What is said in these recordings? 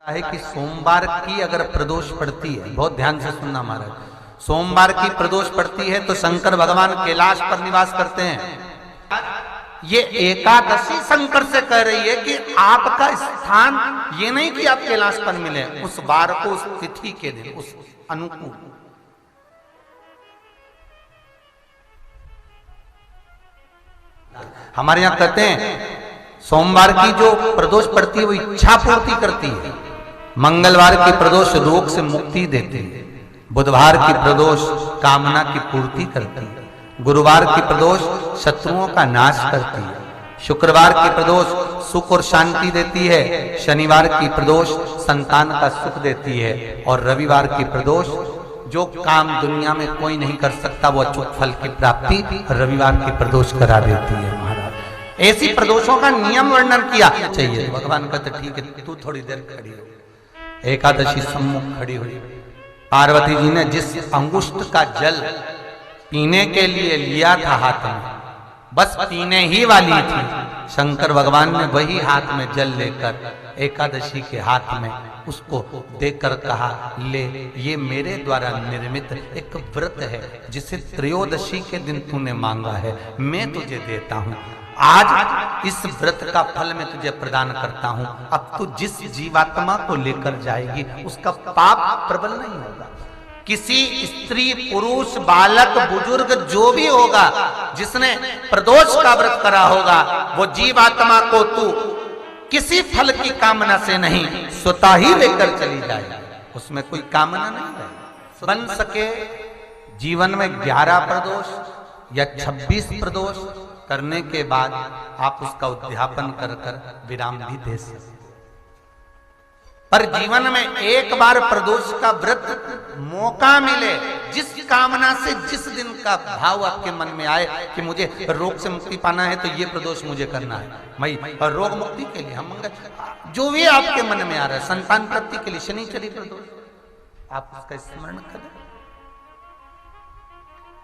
है कि सोमवार की अगर प्रदोष पड़ती है, बहुत ध्यान से सुनना महाराज, सोमवार की प्रदोष पड़ती है तो शंकर भगवान कैलाश पर निवास करते हैं। ये एकादशी शंकर से कह रही है कि आपका स्थान ये नहीं कि आप कैलाश पर मिले, उस वार को, उस तिथि के दिन, उस अनुकूल। हमारे यहां कहते हैं सोमवार की जो प्रदोष पड़ती है वो इच्छा पूर्ति करती है, मंगलवार की प्रदोष रोग से मुक्ति देती है, बुधवार की प्रदोष कामना की पूर्ति करती है, गुरुवार की प्रदोष शत्रुओं का नाश करती है, शुक्रवार की प्रदोष सुख और शांति देती है, शनिवार की प्रदोष संतान का सुख देती है, और रविवार की प्रदोष जो काम दुनिया में कोई नहीं कर सकता वो अचूक फल की प्राप्ति रविवार की प्रदोष करा देती है। महाराज ऐसी प्रदोषों का नियम वर्णन किया चाहिए। भगवान कहते ठीक है तू थोड़ी देर खड़ी हो। एकादशी सम्मुख खड़ी हुई, पार्वती जी ने जिस अंगुष्ठ का जल पीने के लिए लिया था हाथ में, बस पीने ही वाली थी, शंकर भगवान ने वही हाथ में जल लेकर एकादशी के हाथ में उसको देकर कहा, ले ये मेरे द्वारा निर्मित एक व्रत है जिसे त्रयोदशी के दिन तूने मांगा है, मैं तुझे देता हूं, आज इस व्रत का फल मैं तुझे प्रदान करता हूं। अब तू जिस जीवात्मा को लेकर जाएगी उसका पाप प्रबल नहीं होगा। किसी स्त्री, पुरुष, बालक, बुजुर्ग जो भी होगा जिसने प्रदोष का व्रत करा होगा, वो जीवात्मा को तू किसी फल की कामना से नहीं स्वतः ही लेकर चली जाए, उसमें कोई कामना नहीं है। बन सके जीवन में 11 प्रदोष या 26 प्रदोष करने के बाद आप उसका उद्यापन कर कर विराम भी दे सकते, पर जीवन में एक बार प्रदोष का व्रत मौका मिले, जिस कामना से जिस दिन का भाव आपके मन में आए कि मुझे रोग से मुक्ति पाना है तो ये प्रदोष मुझे करना है, मैं रोग मुक्ति के लिए, हम जो भी आपके मन में आ रहा है, संतान प्राप्ति के लिए शनिचरी प्रदोष, आप उसका स्मरण करें।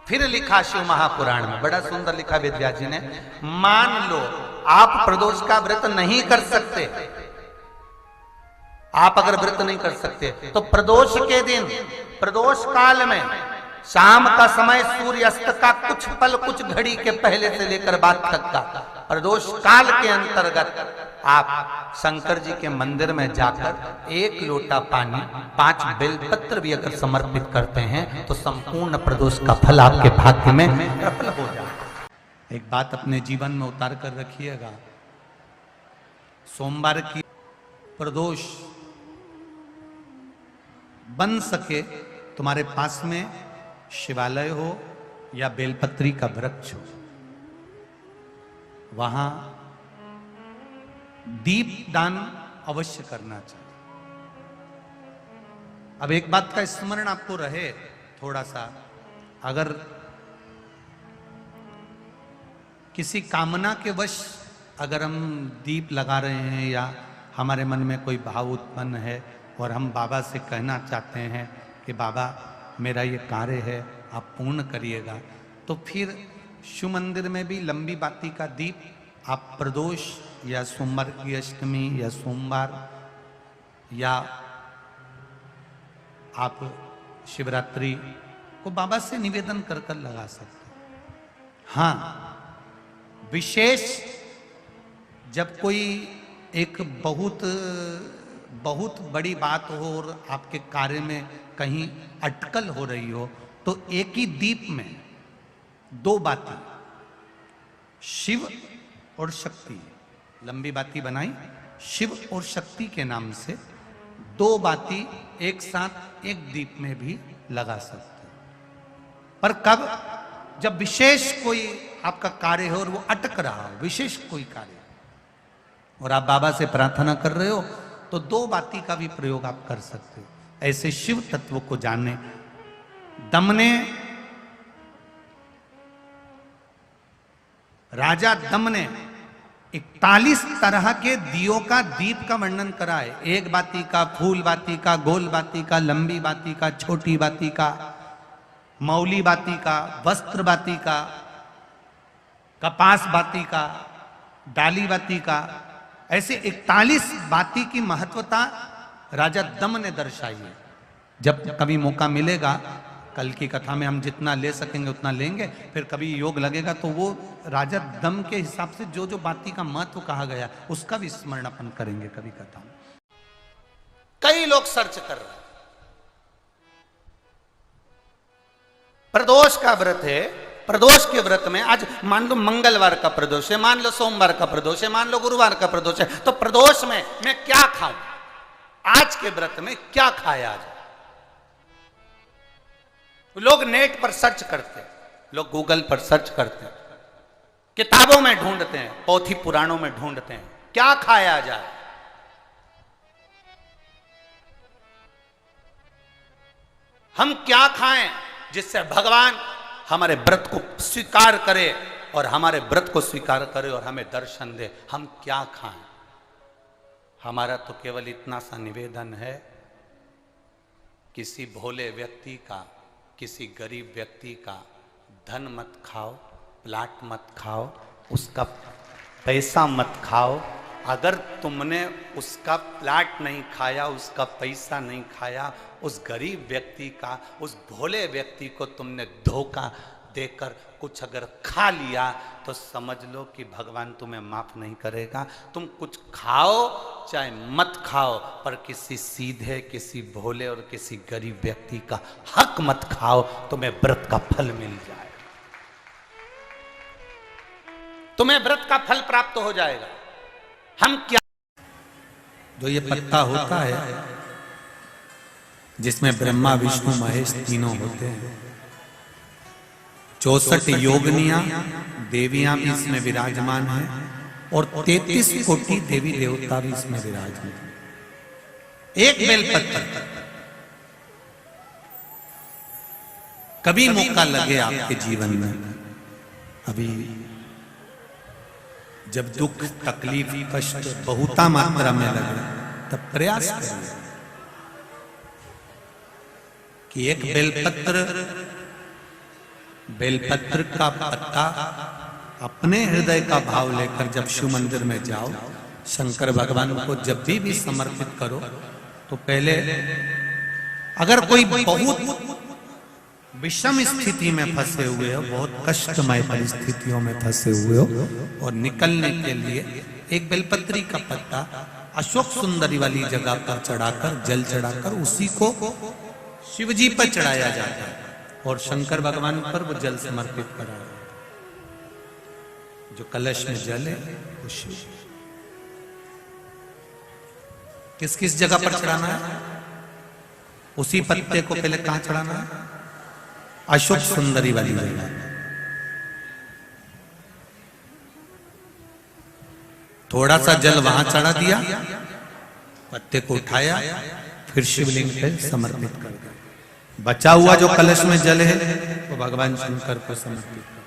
फिर लिखा शिव महापुराण में, बड़ा सुंदर लिखा वेदव्यास जी ने, मान लो आप प्रदोष का व्रत नहीं कर सकते, आप अगर व्रत नहीं कर सकते तो प्रदोष के दिन, प्रदोष काल में शाम का समय सूर्यास्त का कुछ पल, कुछ घड़ी के पहले से लेकर बाद तक का प्रदोष काल के अंतर्गत आप शंकर जी के मंदिर में जाकर 1 लोटा पानी, 5 बेलपत्र भी अगर समर्पित करते हैं तो संपूर्ण प्रदोष का फल आपके भाग्य में प्रबल हो जाए। एक बात अपने जीवन में उतार कर रखिएगा, सोमवार की प्रदोष बन सके तुम्हारे पास में शिवालय हो या बेलपत्री का वृक्ष हो, वहां दीप दान अवश्य करना चाहिए। अब एक बात का स्मरण आपको रहे थोड़ा सा, अगर किसी कामना के वश अगर हम दीप लगा रहे हैं या हमारे मन में कोई भाव उत्पन्न है और हम बाबा से कहना चाहते हैं कि बाबा मेरा ये कार्य है आप पूर्ण करिएगा, तो फिर शिव मंदिर में भी लंबी बाती का दीप आप प्रदोष या सोमवार की अष्टमी या सोमवार या आप शिवरात्रि को बाबा से निवेदन कर कर लगा सकते हैं। हाँ, विशेष जब कोई एक बहुत बड़ी बात हो और आपके कार्य में कहीं अटकल हो रही हो तो एक ही दीप में 2 बाती, शिव और शक्ति, लंबी बाती बनाई शिव और शक्ति के नाम से, 2 बाती एक साथ एक दीप में भी लगा सकते हैं। पर कब? जब विशेष कोई आपका कार्य हो और वो अटक रहा हो, विशेष कोई कार्य, और आप बाबा से प्रार्थना कर रहे हो तो 2 बाती का भी प्रयोग आप कर सकते हो। ऐसे शिव तत्व को जानने, दम ने, राजा दम ने 41 तरह के दियों का, दीप का वर्णन करा है। 1 बाती का, फूल बाती का, गोल बाती का, लंबी बाती का, छोटी बाती का, मौली बाती का, वस्त्र बाती का, कपास बाती का, डाली बाती का, ऐसे 41 बाती की महत्वता राजा दम ने दर्शाई है। जब कभी मौका मिलेगा, कल की कथा में हम जितना ले सकेंगे उतना लेंगे, फिर कभी योग लगेगा तो वो राजा दम के हिसाब से जो जो बाती का महत्व कहा गया उसका भी स्मरण अपन करेंगे कभी कथा में। कई लोग सर्च कर रहे हैं। प्रदोष का व्रत है, प्रदोष के व्रत में आज मान लो मंगलवार का प्रदोष है, मान लो सोमवार का प्रदोष है, मान लो गुरुवार का प्रदोष है, तो प्रदोष में मैं क्या खाऊं, आज के व्रत में क्या खाया जाए। लोग नेट पर सर्च करते हैं, लोग गूगल पर सर्च करते हैं, किताबों में ढूंढते हैं, पोथी पुराणों में ढूंढते हैं क्या खाया जाए। हम क्या खाएं जिससे भगवान हमारे व्रत को स्वीकार करे और हमारे व्रत को स्वीकार करे और हमें दर्शन दे। हम क्या खाएं? हमारा तो केवल इतना सा निवेदन है, किसी भोले व्यक्ति का, किसी गरीब व्यक्ति का धन मत खाओ, प्लाट मत खाओ, उसका पैसा मत खाओ। अगर तुमने उसका प्लाट नहीं खाया, उसका पैसा नहीं खाया, उस गरीब व्यक्ति का, उस भोले व्यक्ति को तुमने धोखा देकर कुछ अगर खा लिया तो समझ लो कि भगवान तुम्हें माफ नहीं करेगा। तुम कुछ खाओ चाहे मत खाओ, पर किसी सीधे, किसी भोले और किसी गरीब व्यक्ति का हक मत खाओ, तुम्हें व्रत का फल मिल जाएगा, तुम्हें व्रत का फल प्राप्त हो जाएगा। हम क्या, जो ये पत्ता होता है जिसमें ब्रह्मा विष्णु महेश तीनों होते हैं, 64 योगनियां देवियां भी इसमें विराजमान हैं और 33 कोटि देवी देवता भी इसमें विराजमान हैं। एक बेलपत्र, कभी मौका लगे आपके जीवन में, अभी जब दुख तकलीफ कष्ट बहुता मात्रा में लगे, तब प्रयास करिए कि एक बेलपत्र का पत्ता अपने हृदय का भाव लेकर जब शिव मंदिर में जाओ, शंकर भगवान को जब भी समर्पित करो, तो पहले अगर कोई बहुत विषम स्थिति में फंसे हुए हो, बहुत कष्टमय परिस्थितियों में फंसे हुए हो, और निकलने के लिए एक बेलपत्री का पत्ता अशोक सुंदरी वाली जगह पर चढ़ाकर, जल चढ़ाकर उसी को शिवजी पर चढ़ाया जाता है और शंकर भगवान पर वो जल समर्पित करा जाता है। जो कलश में जल है वो शिव। किस किस जगह पर चढ़ाना है? उसी पत्ते को पहले कहां चढ़ाना है? अशोक सुंदरी वाली जगह। थोड़ा सा जल वहां चढ़ा दिया, पत्ते को उठाया, फिर शिवलिंग पे समर्पित कर दिया। बचा हुआ जो कलश में जल है वो भगवान शंकर को समर्पित कर,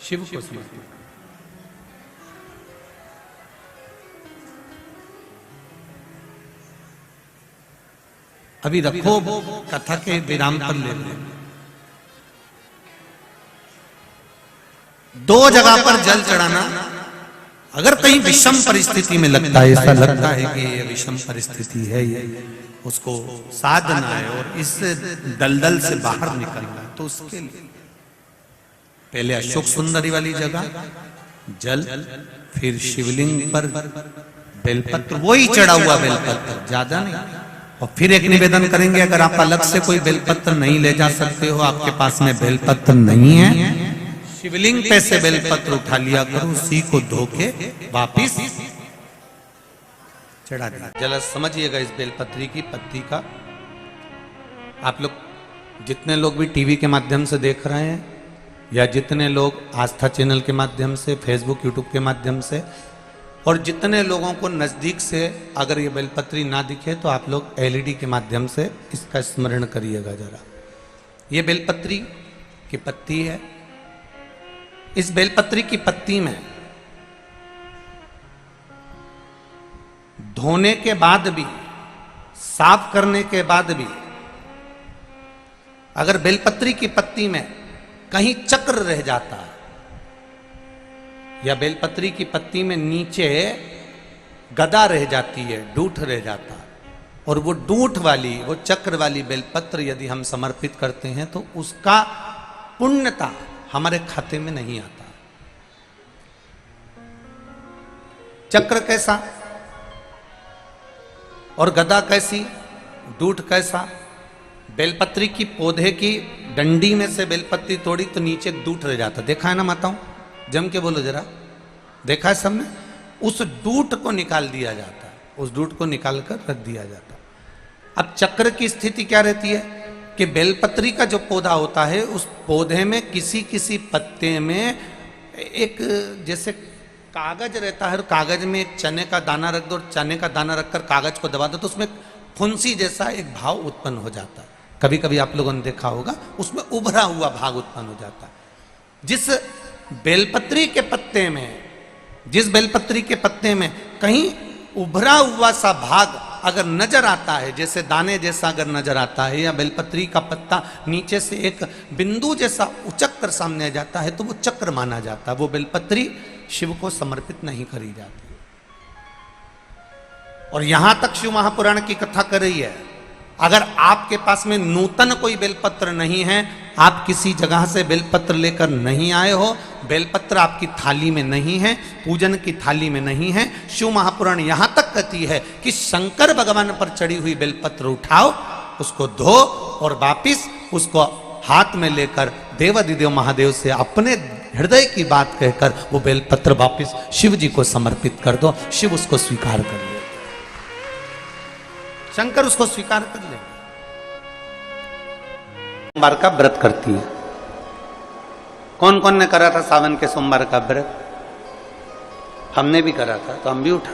शिव को समर्पित कर। अभी रखो, कथा के विराम पर ले लो। दो जगह पर जल चढ़ाना, अगर कहीं विषम परिस्थिति में लगता है, ऐसा लगता है कि ये विषम परिस्थिति है, ये उसको साधना है और इस दलदल से बाहर निकलना है, तो उसके लिए पहले अशोक सुंदरी वाली जगह जल, फिर शिवलिंग पर बेलपत्र, वही चढ़ा हुआ बेलपत्र, ज्यादा नहीं। और फिर एक निवेदन करेंगे, अगर आप अलग से कोई बेलपत्र नहीं ले जा सकते हो, आपके पास में बेलपत्र नहीं है, शिवलिंग पे से बेलपत्र उठा लिया करो, उसी को धो के वापिस चढ़ा दिया। जरा समझिएगा इस बेलपत्री की पत्ती का। आप लोग जितने लोग भी टीवी के माध्यम से देख रहे हैं, या जितने लोग आस्था चैनल के माध्यम से, फेसबुक यूट्यूब के माध्यम से, और जितने लोगों को नजदीक से अगर ये बेलपत्री ना दिखे तो आप लोग एलईडी के माध्यम से इसका स्मरण करिएगा जरा। ये बेलपत्री की पत्ती है। इस बेलपत्री की पत्ती में धोने के बाद भी, साफ करने के बाद भी, अगर बेलपत्री की पत्ती में कहीं चक्र रह जाता है, या बेलपत्री की पत्ती में नीचे गदा रह जाती है, डूठ रह जाता है, और वो डूठ वाली, वो चक्र वाली बेलपत्र यदि हम समर्पित करते हैं तो उसका पुण्यता हमारे खाते में नहीं आता। चक्र कैसा और गदा कैसी, डूठ कैसा। बेलपत्री की पौधे की डंडी में से बेलपत्री तोड़ी तो नीचे डूठ रह जाता, देखा है ना माताओं? जम के बोलो जरा, देखा है सबने? उस डूठ को निकाल दिया जाता है, उस डूठ को निकाल कर रख दिया जाता। अब चक्र की स्थिति क्या रहती है कि बेलपत्री का जो पौधा होता है उस पौधे में किसी किसी पत्ते में एक जैसे कागज रहता है, और कागज में एक चने का दाना रख दो, और चने का दाना रखकर कागज को दबा दो तो उसमें फुंसी जैसा एक भाव उत्पन्न हो जाता है। कभी कभी आप लोगों ने देखा होगा, उसमें उभरा हुआ भाग उत्पन्न हो जाता है। जिस बेलपत्री के पत्ते में, जिस बेलपत्री के पत्ते में कहीं उभरा हुआ सा भाग अगर नजर आता है, जैसे दाने जैसा अगर नजर आता है, या बेलपत्री का पत्ता नीचे से एक बिंदु जैसा उचक कर सामने आ जाता है, तो वो चक्र माना जाता है। वो बेलपत्री शिव को समर्पित नहीं करी जाती। और यहां तक शिव महापुराण की कथा कर रही है, अगर आपके पास में नूतन कोई बेलपत्र नहीं है, आप किसी जगह से बेलपत्र लेकर नहीं आए हो, बेलपत्र आपकी थाली में नहीं है, पूजन की थाली में नहीं है, शिव महापुराण यहां तक कहती है कि शंकर भगवान पर चढ़ी हुई बेलपत्र उठाओ, उसको धो और वापिस उसको हाथ में लेकर देवाधिदेव महादेव से अपने हृदय की बात कहकर वो बेलपत्र वापिस शिव जी को समर्पित कर दो। शिव उसको स्वीकार कर ले, शंकर उसको स्वीकार कर ले। सोमवार का व्रत करती है। कौन कौन ने करा था सावन के सोमवार का व्रत? हमने भी करा था, तो हम भी उठा।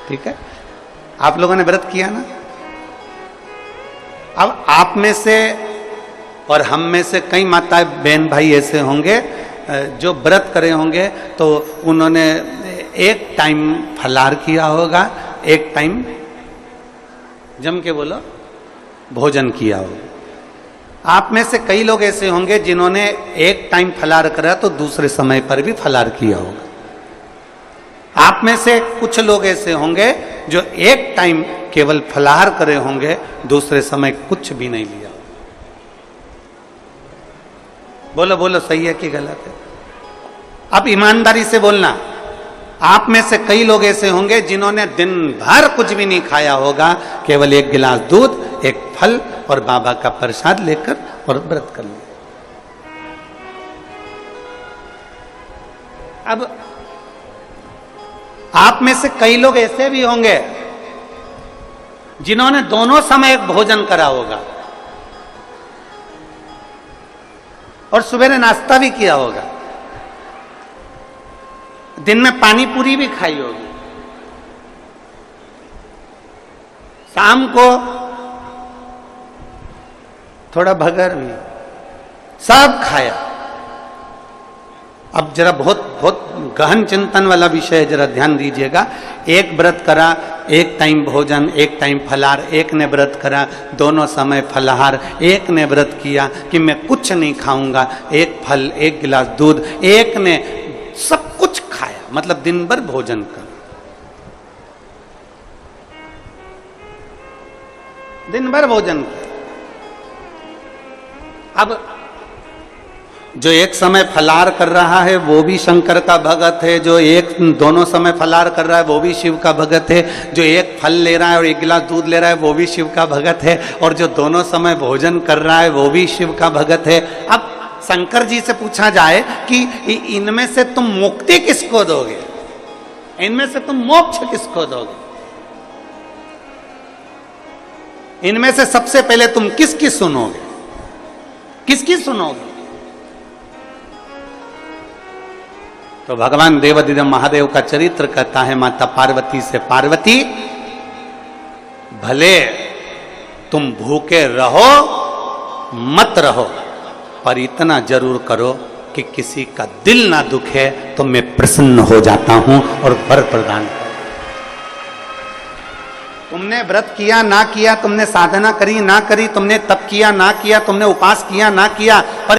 ठीक है, आप लोगों ने व्रत किया ना। अब आप में से और हम में से कई माताएं बहन भाई ऐसे होंगे जो व्रत करे होंगे, तो उन्होंने एक टाइम फलाहार किया होगा, एक टाइम जम के बोलो भोजन किया होगा। आप में से कई लोग ऐसे होंगे जिन्होंने एक टाइम फलाहार करा तो दूसरे समय पर भी फलाहार किया होगा। आप में से कुछ लोग ऐसे होंगे जो एक टाइम केवल फलाहार करे होंगे, दूसरे समय कुछ भी नहीं लिया। बोलो बोलो, सही है कि गलत है? अब ईमानदारी से बोलना। आप में से कई लोग ऐसे होंगे जिन्होंने दिन भर कुछ भी नहीं खाया होगा, केवल एक गिलास दूध, एक फल और बाबा का प्रसाद लेकर और व्रत कर लिया। अब आप में से कई लोग ऐसे भी होंगे जिन्होंने दोनों समय भोजन करा होगा और सुबह नाश्ता भी किया होगा, दिन में पानी पूरी भी खाई होगी, शाम को थोड़ा भगर भी, सब खाया। अब जरा बहुत बहुत गहन चिंतन वाला विषय है, जरा ध्यान दीजिएगा। एक व्रत करा, एक टाइम भोजन, एक टाइम फलाहार, एक ने व्रत करा दोनों समय फलाहार, एक ने व्रत किया कि मैं कुछ नहीं खाऊंगा, एक फल, एक गिलास दूध, एक ने सब कुछ खाया, मतलब दिन भर भोजन कर, दिन भर भोजन किया। अब जो एक समय फलाहार कर रहा है वो भी शंकर का भगत है, जो एक दोनों समय फलाहार कर रहा है वो भी शिव का भगत है, जो एक फल ले रहा है और एक गिलास दूध ले रहा है वो भी शिव का भगत है, और जो दोनों समय भोजन कर रहा है वो भी शिव का भगत है। अब शंकर जी से पूछा जाए कि इनमें से तुम मुक्ति किसको दोगे, इनमें से तुम मोक्ष किसको दोगे, इनमें से सबसे पहले तुम किसकी सुनोगे, किसकी सुनोगे? तो भगवान देवाधिदेव महादेव का चरित्र कहता है माता पार्वती से, पार्वती भले तुम भूखे रहो मत रहो, पर इतना जरूर करो कि किसी का दिल ना दुखे, तो मैं प्रसन्न हो जाता हूं और वर प्रदान करो। तुमने व्रत किया ना किया, तुमने साधना करी ना करी, तुमने तप किया ना किया, तुमने उपास किया ना किया, पर